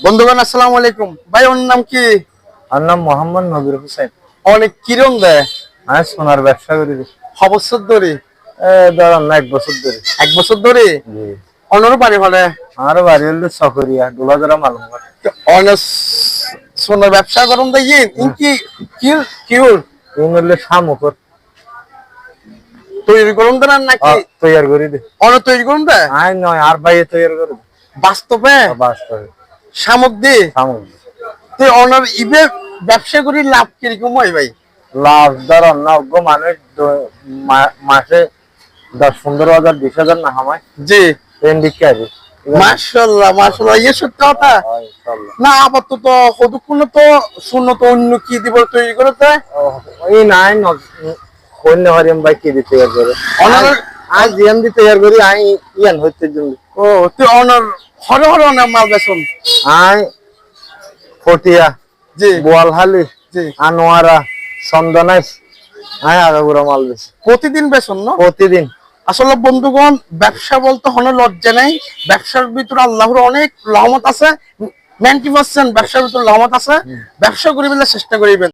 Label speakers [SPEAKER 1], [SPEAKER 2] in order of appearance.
[SPEAKER 1] বন্ধুগণ আসসালামু আলাইকুম। ভাই ওর নাম কি?
[SPEAKER 2] আর নাম মোহাম্মদ নবীর হোসেন।
[SPEAKER 1] অনেক কিরম দেয়?
[SPEAKER 2] আমি সোনার ব্যবসা করি।
[SPEAKER 1] বছর ধরে?
[SPEAKER 2] ধরেন না 1 বছর ধরে।
[SPEAKER 1] 1 বছর ধরে?
[SPEAKER 2] জি।
[SPEAKER 1] অন্যর বাড়ি হলে?
[SPEAKER 2] আমার বাড়ি হলো চকরিয়া ডোলাজরা মালুমগড়।
[SPEAKER 1] অনেক সোনার ব্যবসা করুন দেখি ইনকি কিউর
[SPEAKER 2] তুমি হলে শামুকর
[SPEAKER 1] তৈরি করুন দেন নাকি?
[SPEAKER 2] তৈরি করে দে।
[SPEAKER 1] অনেক তৈরি করুন দেয়?
[SPEAKER 2] আই নয় আর ভাই তৈরি করে দে।
[SPEAKER 1] বাস্তবে?
[SPEAKER 2] বাস্তবে
[SPEAKER 1] শামুক দি?
[SPEAKER 2] শামুক।
[SPEAKER 1] তুই অনার ইবে ব্যবসা করি লাভ কিরকম হয় ভাই?
[SPEAKER 2] লাভ ধরেন না গো মানুষ মাসে 10-15 হাজার 20 হাজার না হামায়।
[SPEAKER 1] জি।
[SPEAKER 2] বিক্রি
[SPEAKER 1] মাশাআল্লাহ মাশাআল্লাহ, ইয়ে সত্যি কথা। না আপাতত কতক্ষণ তো শূন্য তো অন্য কি দিব তৈরি করতে
[SPEAKER 2] ওই নাই অন্য হরিম ভাই কি দিতে তৈরি করে
[SPEAKER 1] অনার
[SPEAKER 2] আজ জিএম দি তৈরি করি আই ইয়ান হইতে জন্য।
[SPEAKER 1] ও তুই অনার হরে হরে অনেক মাল বেচন?
[SPEAKER 2] আই ফটিয়া,
[SPEAKER 1] জি
[SPEAKER 2] বোয়ালহালি,
[SPEAKER 1] জি,
[SPEAKER 2] আনোয়ারা, চন্দনাইশ আই আগাগুড়া মাল বেশি
[SPEAKER 1] প্রতিদিন বেচন না?
[SPEAKER 2] প্রতিদিন।
[SPEAKER 1] আসলে বন্ধুগণ ব্যবসা বলতে হলে লজ্জা নাই। ব্যবসার ভিতরে আল্লাহর অনেক রহমত আছে। 90% ব্যবসার ভিতরে রহমত আছে। ব্যবসা করিবেন চেষ্টা করিবেন।